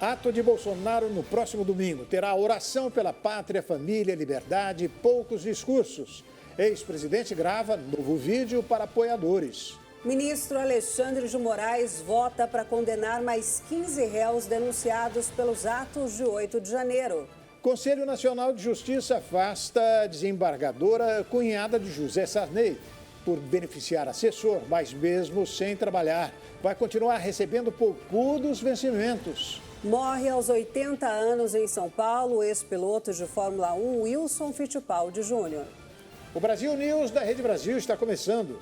Ato de Bolsonaro no próximo domingo. Terá oração pela pátria, família, liberdade e poucos discursos. Ex-presidente grava novo vídeo para apoiadores. Ministro Alexandre de Moraes vota para condenar mais 15 réus denunciados pelos atos de 8 de janeiro. Conselho Nacional de Justiça afasta a desembargadora cunhada de José Sarney por beneficiar assessor, mas mesmo sem trabalhar. Vai continuar recebendo poupudos vencimentos. Morre aos 80 anos em São Paulo o ex-piloto de Fórmula 1, Wilson Fittipaldi Júnior. O Brasil News da Rede Brasil está começando.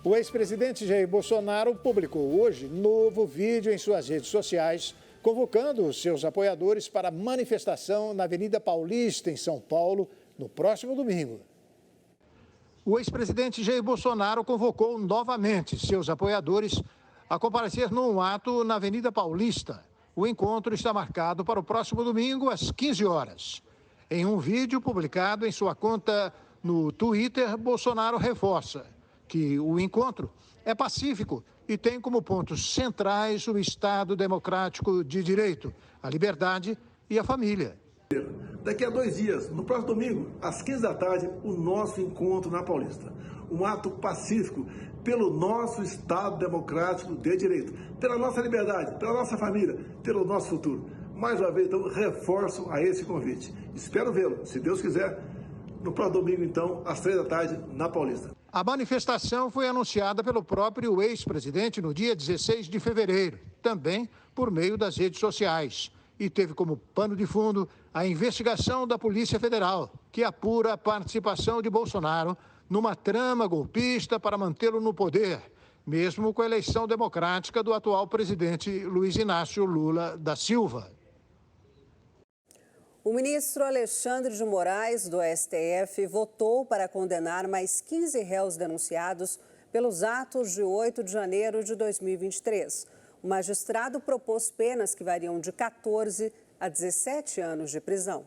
O ex-presidente Jair Bolsonaro publicou hoje novo vídeo em suas redes sociais, convocando os seus apoiadores para a manifestação na Avenida Paulista, em São Paulo, no próximo domingo. O ex-presidente Jair Bolsonaro convocou novamente seus apoiadores a comparecer num ato na Avenida Paulista. O encontro está marcado para o próximo domingo, às 15 horas. Em um vídeo publicado em sua conta no Twitter, Bolsonaro reforça que o encontro é pacífico e tem como pontos centrais o Estado democrático de direito, a liberdade e a família. Daqui a 2 dias, no próximo domingo, às 15 da tarde, o nosso encontro na Paulista. Um ato pacífico pelo nosso Estado democrático de direito, pela nossa liberdade, pela nossa família, pelo nosso futuro. Mais uma vez, então, reforço a esse convite. Espero vê-lo, se Deus quiser, no próximo domingo, então, às 3 da tarde, na Paulista. A manifestação foi anunciada pelo próprio ex-presidente no dia 16 de fevereiro, também por meio das redes sociais. E teve como pano de fundo a investigação da Polícia Federal, que apura a participação de Bolsonaro numa trama golpista para mantê-lo no poder, mesmo com a eleição democrática do atual presidente Luiz Inácio Lula da Silva. O ministro Alexandre de Moraes, do STF, votou para condenar mais 15 réus denunciados pelos atos de 8 de janeiro de 2023. O magistrado propôs penas que variam de 14 a 17 anos de prisão.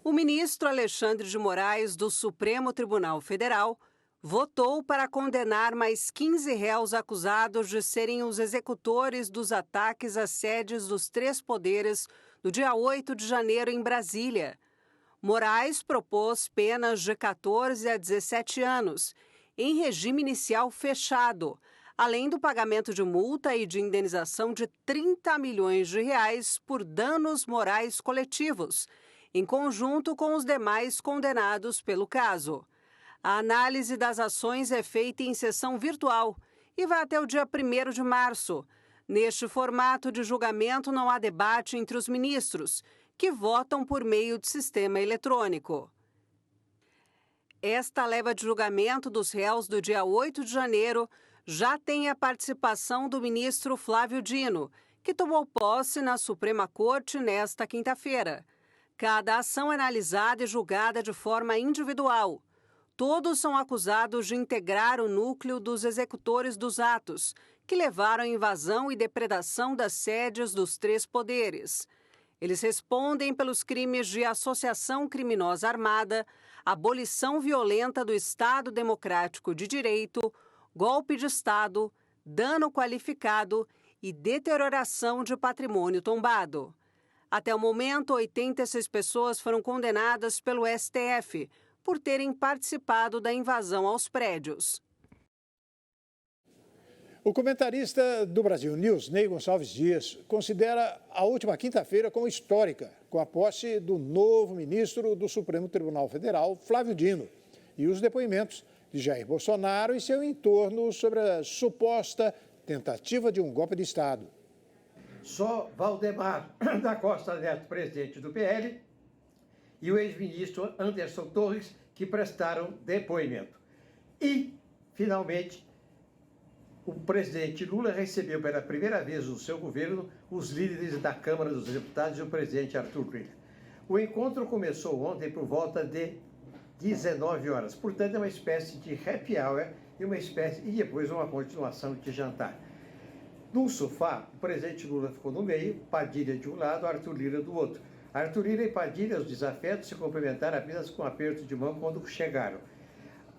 O ministro Alexandre de Moraes, do Supremo Tribunal Federal, votou para condenar mais 15 réus acusados de serem os executores dos ataques às sedes dos 3 poderes no dia 8 de janeiro em Brasília. Moraes propôs penas de 14 a 17 anos, em regime inicial fechado, além do pagamento de multa e de indenização de 30 milhões de reais por danos morais coletivos, em conjunto com os demais condenados pelo caso. A análise das ações é feita em sessão virtual e vai até o dia 1º de março. Neste formato de julgamento, não há debate entre os ministros, que votam por meio de sistema eletrônico. Esta leva de julgamento dos réus do dia 8 de janeiro já tem a participação do ministro Flávio Dino, que tomou posse na Suprema Corte nesta quinta-feira. Cada ação é analisada e julgada de forma individual. Todos são acusados de integrar o núcleo dos executores dos atos, que levaram à invasão e depredação das sedes dos 3 poderes. Eles respondem pelos crimes de associação criminosa armada, abolição violenta do Estado Democrático de Direito, golpe de Estado, dano qualificado e deterioração de patrimônio tombado. Até o momento, 86 pessoas foram condenadas pelo STF por terem participado da invasão aos prédios. O comentarista do Brasil News, Ney Gonçalves Dias, considera a última quinta-feira como histórica, com a posse do novo ministro do Supremo Tribunal Federal, Flávio Dino, e os depoimentos de Jair Bolsonaro e seu entorno sobre a suposta tentativa de um golpe de Estado. Só Valdemar da Costa Neto, presidente do PL, e o ex-ministro Anderson Torres, que prestaram depoimento. E, finalmente, o presidente Lula recebeu pela primeira vez no seu governo os líderes da Câmara dos Deputados e o presidente Arthur Lira. O encontro começou ontem por volta de 19 horas, portanto é uma espécie de happy hour e depois uma continuação de jantar. No sofá, o presidente Lula ficou no meio, Padilha de um lado, Arthur Lira do outro. Arthur Lira e Padilha, os desafetos, se cumprimentaram apenas com um aperto de mão quando chegaram.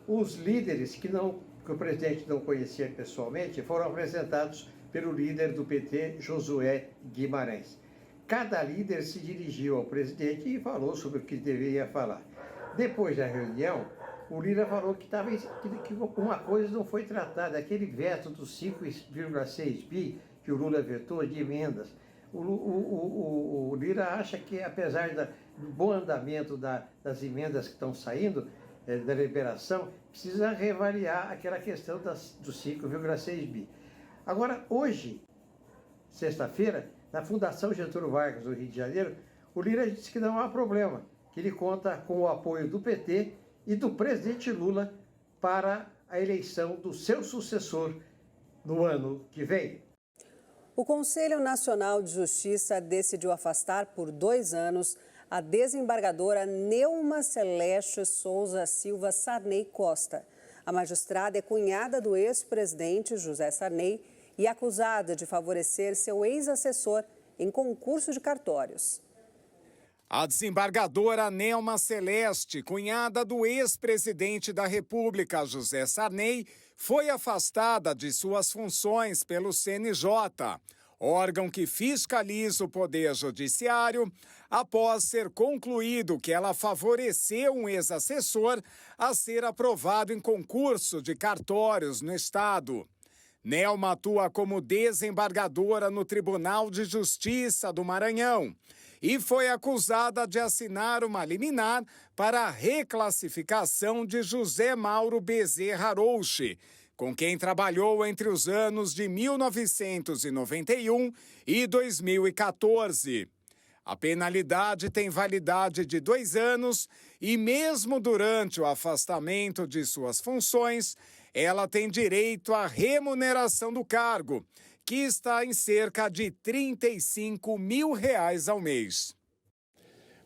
Os líderes que o presidente não conhecia pessoalmente foram apresentados pelo líder do PT, Josué Guimarães. Cada líder se dirigiu ao presidente e falou sobre o que deveria falar. Depois da reunião, o Lira falou que uma coisa não foi tratada, aquele veto dos 5,6 bi que o Lula vetou de emendas. O Lira acha que, apesar do bom andamento das emendas que estão saindo, da liberação, precisa reavaliar aquela questão dos 5,6 bi. Agora, hoje, sexta-feira, na Fundação Getúlio Vargas, do Rio de Janeiro, o Lira disse que não há problema, que ele conta com o apoio do PT e do presidente Lula para a eleição do seu sucessor no ano que vem. O Conselho Nacional de Justiça decidiu afastar por 2 anos a desembargadora Neuma Celeste Souza Silva Sarney Costa. A magistrada é cunhada do ex-presidente José Sarney e acusada de favorecer seu ex-assessor em concurso de cartórios. A desembargadora Neuma Celeste, cunhada do ex-presidente da República, José Sarney, foi afastada de suas funções pelo CNJ, órgão que fiscaliza o Poder Judiciário, após ser concluído que ela favoreceu um ex-assessor a ser aprovado em concurso de cartórios no Estado. Neuma atua como desembargadora no Tribunal de Justiça do Maranhão e foi acusada de assinar uma liminar para a reclassificação de José Mauro Bezerra Arouche, com quem trabalhou entre os anos de 1991 e 2014. A penalidade tem validade de 2 anos e, mesmo durante o afastamento de suas funções, ela tem direito à remuneração do cargo, que está em cerca de R$ 35 mil ao mês.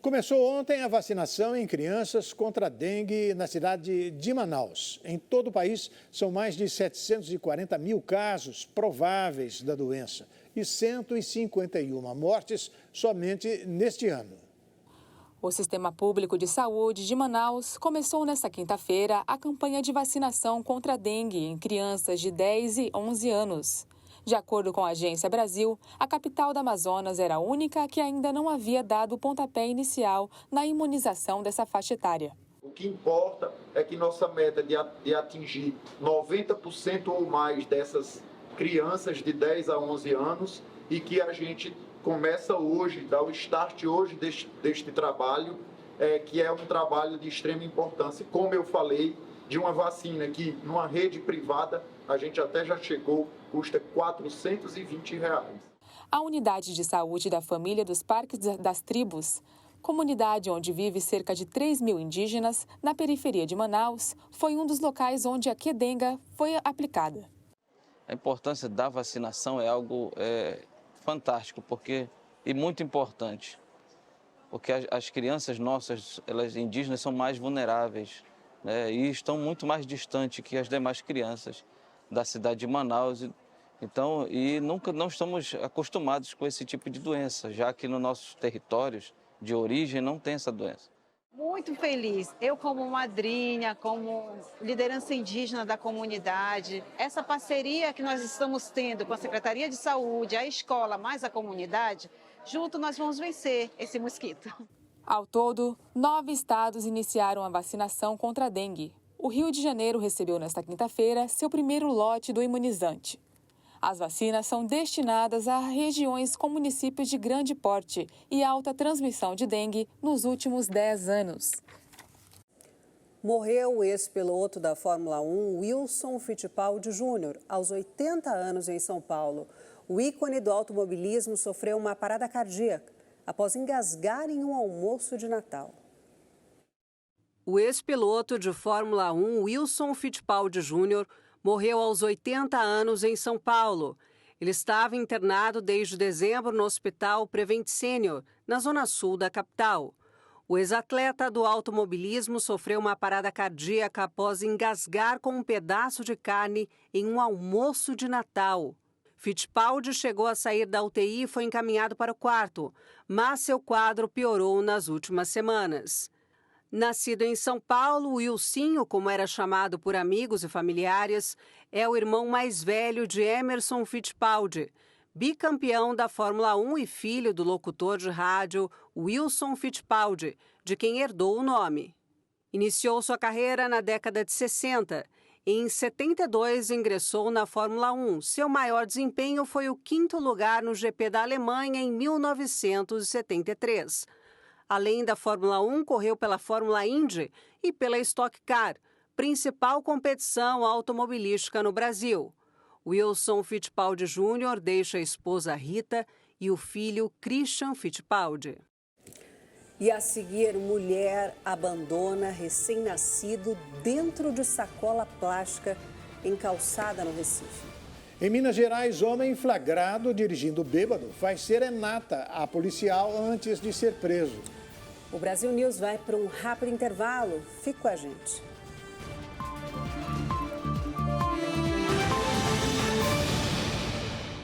Começou ontem a vacinação em crianças contra a dengue na cidade de Manaus. Em todo o país, são mais de 740 mil casos prováveis da doença e 151 mortes somente neste ano. O Sistema Público de Saúde de Manaus começou nesta quinta-feira a campanha de vacinação contra a dengue em crianças de 10 e 11 anos. De acordo com a Agência Brasil, a capital do Amazonas era a única que ainda não havia dado o pontapé inicial na imunização dessa faixa etária. O que importa é que nossa meta de atingir 90% ou mais dessas crianças de 10 a 11 anos e que a gente começa hoje, dá o start hoje deste trabalho, que é um trabalho de extrema importância. Como eu falei, de uma vacina que numa rede privada a gente até já chegou, custa R$ 420. A Unidade de Saúde da Família dos Parques das Tribos, comunidade onde vive cerca de 3 mil indígenas, na periferia de Manaus, foi um dos locais onde a Qdenga foi aplicada. A importância da vacinação é algo fantástico e muito importante, porque as crianças nossas, elas indígenas, são mais vulneráveis, né, e estão muito mais distantes que as demais crianças da cidade de Manaus. Então, nunca não estamos acostumados com esse tipo de doença, já que nos nossos territórios de origem não tem essa doença. Muito feliz. Eu, como madrinha, como liderança indígena da comunidade, essa parceria que nós estamos tendo com a Secretaria de Saúde, a escola, mais a comunidade, junto nós vamos vencer esse mosquito. Ao todo, 9 estados iniciaram a vacinação contra a dengue. O Rio de Janeiro recebeu nesta quinta-feira seu primeiro lote do imunizante. As vacinas são destinadas a regiões com municípios de grande porte e alta transmissão de dengue nos últimos 10 anos. Morreu o ex-piloto da Fórmula 1, Wilson Fittipaldi Jr., aos 80 anos em São Paulo. O ícone do automobilismo sofreu uma parada cardíaca após engasgar em um almoço de Natal. O ex-piloto de Fórmula 1, Wilson Fittipaldi Jr., morreu aos 80 anos em São Paulo. Ele estava internado desde dezembro no Hospital Prevent Senior, na zona sul da capital. O ex-atleta do automobilismo sofreu uma parada cardíaca após engasgar com um pedaço de carne em um almoço de Natal. Fittipaldi chegou a sair da UTI e foi encaminhado para o quarto, mas seu quadro piorou nas últimas semanas. Nascido em São Paulo, Wilsinho, como era chamado por amigos e familiares, é o irmão mais velho de Emerson Fittipaldi, bicampeão da Fórmula 1 e filho do locutor de rádio Wilson Fittipaldi, de quem herdou o nome. Iniciou sua carreira na década de 60 e, em 72, ingressou na Fórmula 1. Seu maior desempenho foi o 5º lugar no GP da Alemanha em 1973. Além da Fórmula 1, correu pela Fórmula Indy e pela Stock Car, principal competição automobilística no Brasil. Wilson Fittipaldi Jr. deixa a esposa Rita e o filho Christian Fittipaldi. E a seguir, mulher abandona recém-nascido dentro de sacola plástica em calçada no Recife. Em Minas Gerais, homem flagrado dirigindo bêbado faz serenata a policial antes de ser preso. O Brasil News vai para um rápido intervalo. Fique com a gente.